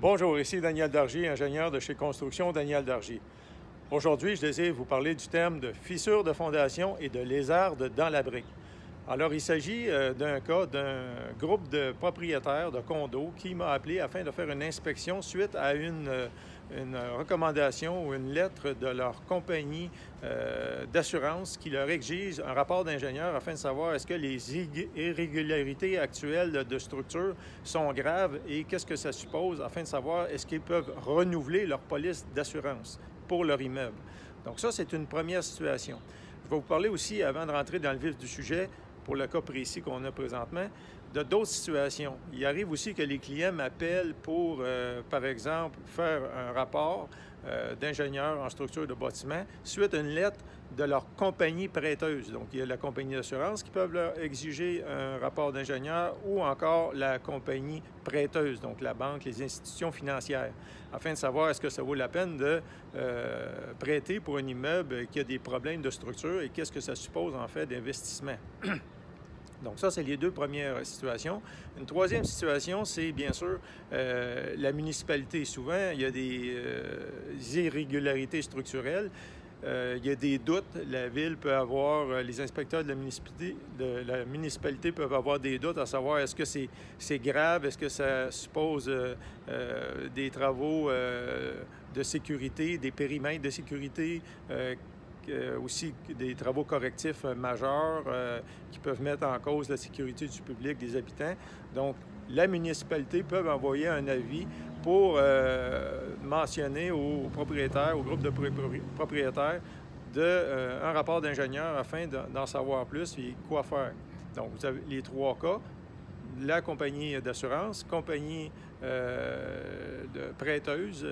Bonjour, ici Daniel Dargy, ingénieur de chez Construction Daniel Dargy. Aujourd'hui, je désire vous parler du thème de fissures de fondation et de lézardes dans la brique. Alors, il s'agit d'un cas d'un groupe de propriétaires de condos qui m'a appelé afin de faire une inspection suite à une recommandation ou une lettre de leur compagnie d'assurance qui leur exige un rapport d'ingénieur afin de savoir est-ce que les irrégularités actuelles de structure sont graves et qu'est-ce que ça suppose afin de savoir est-ce qu'ils peuvent renouveler leur police d'assurance pour leur immeuble. Donc ça, c'est une première situation. Je vais vous parler aussi, avant de rentrer dans le vif du sujet, pour le cas précis qu'on a présentement, de d'autres situations. Il arrive aussi que les clients m'appellent pour, par exemple, faire un rapport d'ingénieur en structure de bâtiment suite à une lettre de leur compagnie prêteuse. Donc, il y a la compagnie d'assurance qui peuvent leur exiger un rapport d'ingénieur ou encore la compagnie prêteuse, donc la banque, les institutions financières, afin de savoir est-ce que ça vaut la peine de prêter pour un immeuble qui a des problèmes de structure et qu'est-ce que ça suppose en fait d'investissement. Donc ça, c'est les deux premières situations. Une troisième situation, c'est bien sûr la municipalité. Souvent, il y a des irrégularités structurelles. Il y a des doutes. La ville peut avoir, les inspecteurs de la municipalité peuvent avoir des doutes à savoir est-ce que c'est grave, est-ce que ça suppose des travaux de sécurité, des périmètres de sécurité, aussi des travaux correctifs majeurs qui peuvent mettre en cause la sécurité du public, des habitants. Donc, la municipalité peut envoyer un avis pour mentionner aux propriétaires, au groupe de propriétaires, un rapport d'ingénieur afin d'en savoir plus et quoi faire. Donc, vous avez les trois cas. La compagnie d'assurance, compagnie de prêteuse,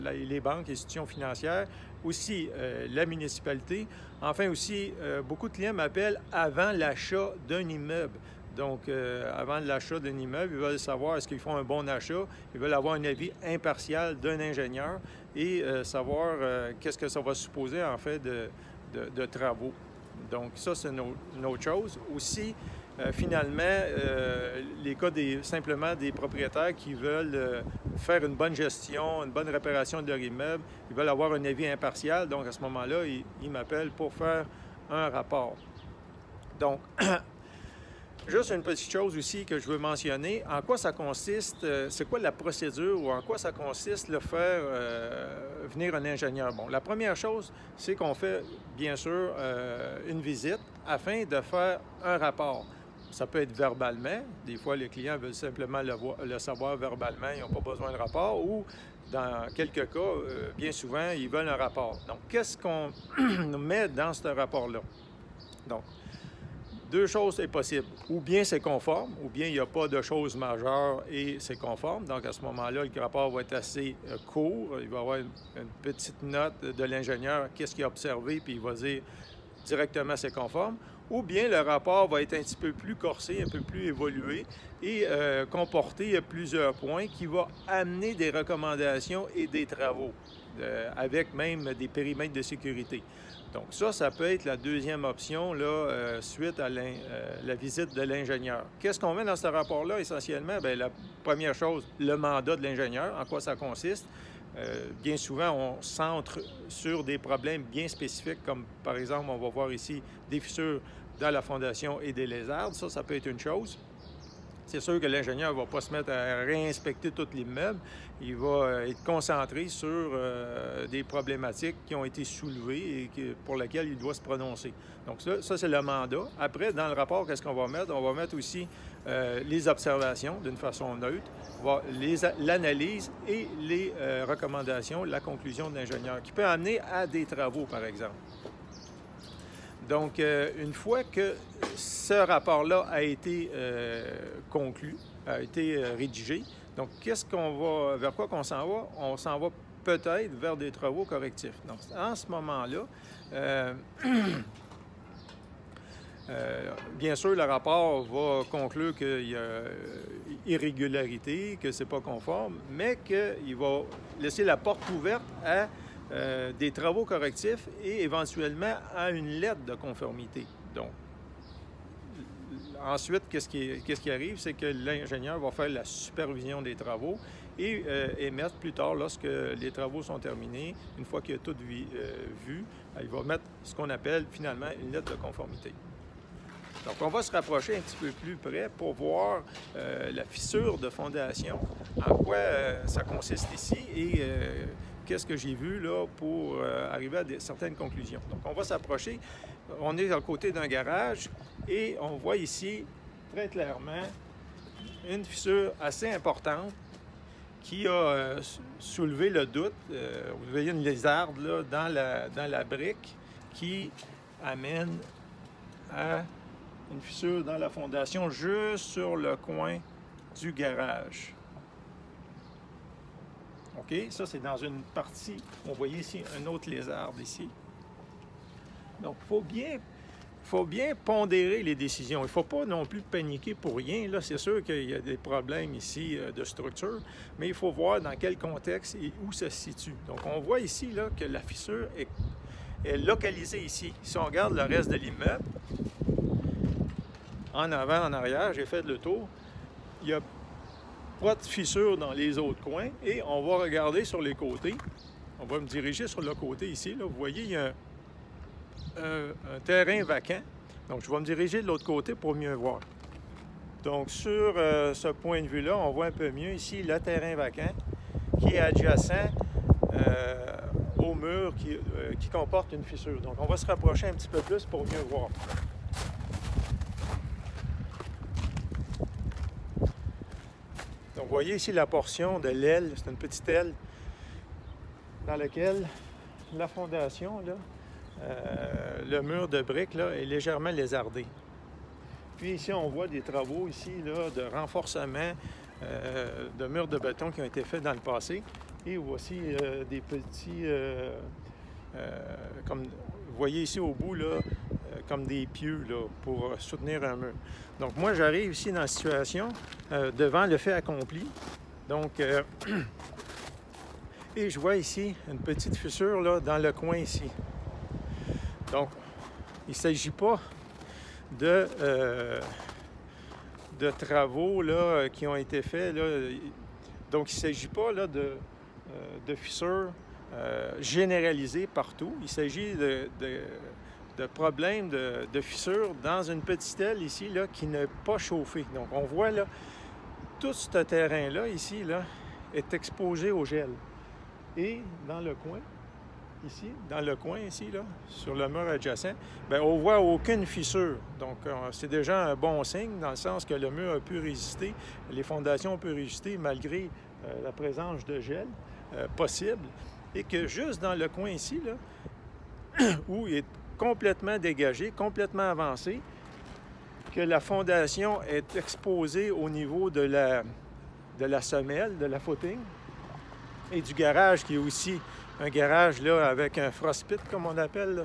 les banques, les institutions financières, aussi la municipalité. Enfin aussi, beaucoup de clients m'appellent avant l'achat d'un immeuble. Donc, avant l'achat d'un immeuble, ils veulent savoir est-ce qu'ils font un bon achat, ils veulent avoir un avis impartial d'un ingénieur et savoir qu'est-ce que ça va supposer en fait de travaux. Donc, ça, c'est une autre chose. Aussi, finalement, les cas simplement des propriétaires qui veulent faire une bonne gestion, une bonne réparation de leur immeuble, ils veulent avoir un avis impartial. Donc, à ce moment-là, ils m'appellent pour faire un rapport. Donc, juste une petite chose aussi que je veux mentionner. En quoi ça consiste, c'est quoi la procédure ou en quoi ça consiste de faire venir un ingénieur? Bon, la première chose, c'est qu'on fait, bien sûr, une visite afin de faire un rapport. Ça peut être verbalement. Des fois, les clients veulent simplement le savoir verbalement. Ils n'ont pas besoin de rapport. Ou, dans quelques cas, bien souvent, ils veulent un rapport. Donc, qu'est-ce qu'on met dans ce rapport-là? Donc, deux choses est possible. Ou bien c'est conforme, ou bien il n'y a pas de choses majeures et c'est conforme. Donc, à ce moment-là, le rapport va être assez court. Il va y avoir une petite note de l'ingénieur, qu'est-ce qu'il a observé, puis il va dire directement c'est conforme. Ou bien le rapport va être un petit peu plus corsé, un peu plus évolué et comporter plusieurs points qui vont amener des recommandations et des travaux, avec même des périmètres de sécurité. Donc ça peut être la deuxième option là, suite à la visite de l'ingénieur. Qu'est-ce qu'on met dans ce rapport-là essentiellement? Bien, la première chose, le mandat de l'ingénieur, en quoi ça consiste. Bien souvent, on centre sur des problèmes bien spécifiques, comme par exemple, on va voir ici des fissures dans la fondation et des lézardes. Ça peut être une chose. C'est sûr que l'ingénieur ne va pas se mettre à réinspecter tout l'immeuble. Il va être concentré sur des problématiques qui ont été soulevées et pour lesquelles il doit se prononcer. Donc ça c'est le mandat. Après, dans le rapport, qu'est-ce qu'on va mettre? On va mettre aussi les observations d'une façon neutre, l'analyse et les recommandations, la conclusion de l'ingénieur, qui peut amener à des travaux, par exemple. Donc, une fois que ce rapport-là a été conclu, a été rédigé, donc vers quoi qu'on s'en va? On s'en va peut-être vers des travaux correctifs. Donc, en ce moment-là, bien sûr, le rapport va conclure qu'il y a irrégularité, que ce n'est pas conforme, mais qu'il va laisser la porte ouverte à des travaux correctifs et éventuellement à une lettre de conformité. Donc, ensuite, qu'est-ce qui arrive? C'est que l'ingénieur va faire la supervision des travaux et émettre plus tard, lorsque les travaux sont terminés, une fois qu'il a tout vu, il va mettre ce qu'on appelle finalement une lettre de conformité. Donc, on va se rapprocher un petit peu plus près pour voir la fissure de fondation, en quoi ça consiste ici et qu'est-ce que j'ai vu là pour arriver à certaines conclusions. Donc, on va s'approcher. On est à côté d'un garage et on voit ici très clairement une fissure assez importante qui a soulevé le doute. Vous voyez une lézarde là, dans la brique qui amène à une fissure dans la fondation juste sur le coin du garage. OK? Ça, c'est dans une partie. On voyait ici un autre lézard ici. Donc, il faut bien pondérer les décisions. Il ne faut pas non plus paniquer pour rien. Là, c'est sûr qu'il y a des problèmes ici de structure, mais il faut voir dans quel contexte et où ça se situe. Donc, on voit ici là, que la fissure est localisée ici. Si on regarde le reste de l'immeuble, en avant, en arrière, j'ai fait le tour. Il n'y a pas de fissure dans les autres coins. Et on va regarder sur les côtés. On va me diriger sur le côté ici. Là. Vous voyez, il y a un terrain vacant. Donc, je vais me diriger de l'autre côté pour mieux voir. Donc, sur ce point de vue-là, on voit un peu mieux ici le terrain vacant qui est adjacent au mur qui comporte une fissure. Donc, on va se rapprocher un petit peu plus pour mieux voir. Donc, vous voyez ici la portion de l'aile, c'est une petite aile dans laquelle la fondation, là, le mur de briques là, est légèrement lézardé. Puis ici, on voit des travaux ici là, de renforcement de murs de béton qui ont été faits dans le passé. Et voici des petits, comme vous voyez ici au bout, là, comme des pieux là, pour soutenir un mur. Donc moi, j'arrive ici dans la situation devant le fait accompli. Donc, et je vois ici une petite fissure là, dans le coin ici. Donc, il ne s'agit pas de travaux là, qui ont été faits. Là. Donc, il ne s'agit pas là, de fissures généralisées partout. Il s'agit de problèmes de fissures dans une petite aile ici là, qui n'est pas chauffée. Donc, on voit là, tout ce terrain-là ici là, est exposé au gel. Et dans le coin, ici, là, sur le mur adjacent, bien, on ne voit aucune fissure. Donc, c'est déjà un bon signe, dans le sens que le mur a pu résister, les fondations ont pu résister malgré la présence de gel possible, et que juste dans le coin ici, là, où il est complètement dégagé, complètement avancé, que la fondation est exposée au niveau de la semelle, de la footing, et du garage qui est aussi un garage là, avec un frostpit, comme on appelle là,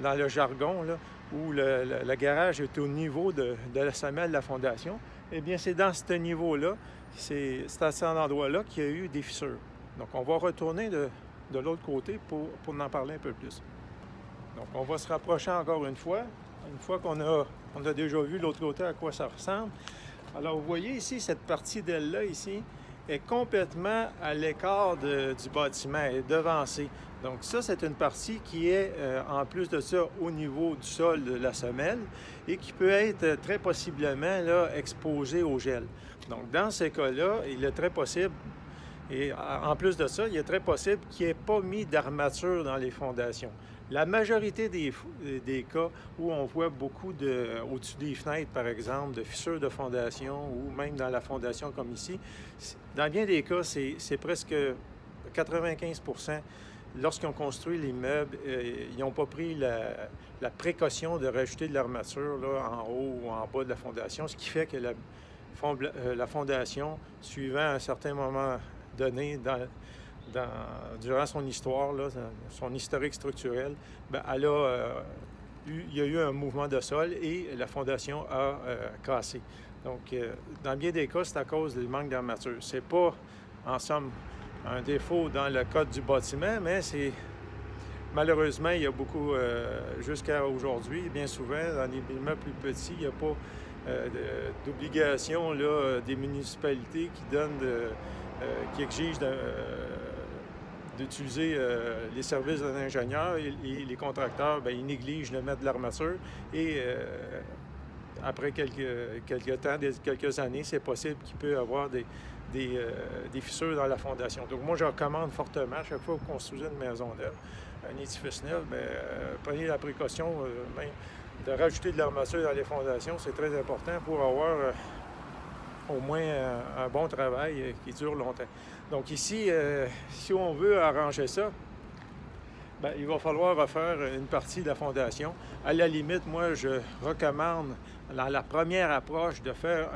dans le jargon, là, où le garage est au niveau de la semelle de la fondation. Eh bien, c'est dans ce niveau-là, c'est à cet endroit-là qu'il y a eu des fissures. Donc, on va retourner de l'autre côté pour en parler un peu plus. Donc, on va se rapprocher encore une fois qu'on a déjà vu de l'autre côté à quoi ça ressemble. Alors, vous voyez ici, cette partie d'aile-là, ici, est complètement à l'écart du bâtiment, est devancée. Donc ça, c'est une partie qui est, en plus de ça, au niveau du sol de la semelle et qui peut être très possiblement là, exposée au gel. Donc dans ces cas-là, il est très possible, et en plus de ça, il est très possible qu'il n'y ait pas mis d'armature dans les fondations. La majorité des cas où on voit beaucoup au-dessus des fenêtres, par exemple, de fissures de fondation ou même dans la fondation comme ici, dans bien des cas, c'est presque 95 %. Lorsqu'ils ont construit l'immeuble, ils n'ont pas pris la précaution de rajouter de l'armature en haut ou en bas de la fondation, ce qui fait que la fondation, suivant un certain moment donné durant son histoire, là, son historique structurel, bien, il y a eu un mouvement de sol et la fondation a cassé. Donc, dans bien des cas, c'est à cause du manque d'armature. Ce n'est pas, en somme, un défaut dans le code du bâtiment, mais c'est Malheureusement, il y a beaucoup, jusqu'à aujourd'hui, bien souvent, dans les immeubles plus petits, il n'y a pas d'obligation des municipalités qui donnent, qui exigent d'utiliser les services d'un ingénieur et les contracteurs, bien, ils négligent de mettre de l'armature et après quelques temps, quelques années, c'est possible qu'il peut y avoir des fissures dans la fondation. Donc moi, je recommande fortement, à chaque fois que vous construisez une maison neuve, un édifice neuf, bien, prenez la précaution de rajouter de l'armature dans les fondations. C'est très important pour avoir au moins un bon travail qui dure longtemps. Donc ici, si on veut arranger ça, bien, il va falloir refaire une partie de la fondation. À la limite, moi, je recommande, dans la première approche, de faire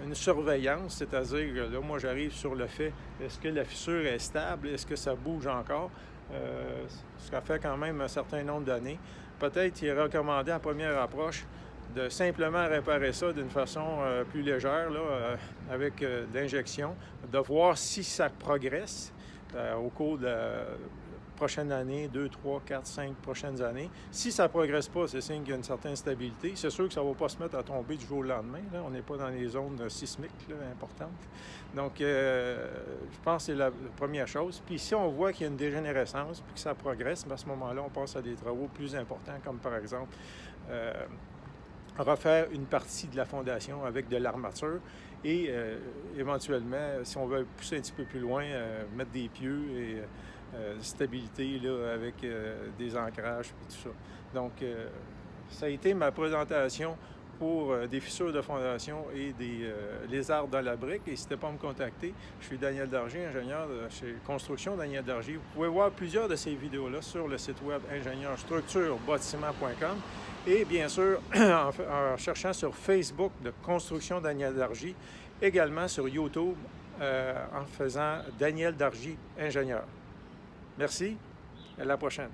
une surveillance, c'est-à-dire, là, moi, j'arrive sur le fait, est-ce que la fissure est stable, est-ce que ça bouge encore? Ça fait quand même un certain nombre d'années. Peut-être qu'il est recommandé, en première approche, de simplement réparer ça d'une façon plus légère, là, avec de l'injection, de voir si ça progresse au cours de la prochaine année, 2, 3, 4, 5 prochaines années. Si ça ne progresse pas, c'est signe qu'il y a une certaine stabilité. C'est sûr que ça ne va pas se mettre à tomber du jour au lendemain. Là. On n'est pas dans les zones sismiques là, importantes. Donc, je pense que c'est la première chose. Puis si on voit qu'il y a une dégénérescence puis que ça progresse, bien, à ce moment-là, on passe à des travaux plus importants, comme par exemple refaire une partie de la fondation avec de l'armature et éventuellement, si on veut pousser un petit peu plus loin, mettre des pieux et stabilité là, avec des ancrages et tout ça. Donc, ça a été ma présentation pour des fissures de fondation et des lézards dans la brique. N'hésitez pas à me contacter. Je suis Daniel Dargy, ingénieur chez Construction Daniel Dargy. Vous pouvez voir plusieurs de ces vidéos-là sur le site web ingénieurstructurebâtiment.com et bien sûr en cherchant sur Facebook de Construction Daniel Dargy, également sur YouTube en faisant Daniel Dargy, ingénieur. Merci, à la prochaine.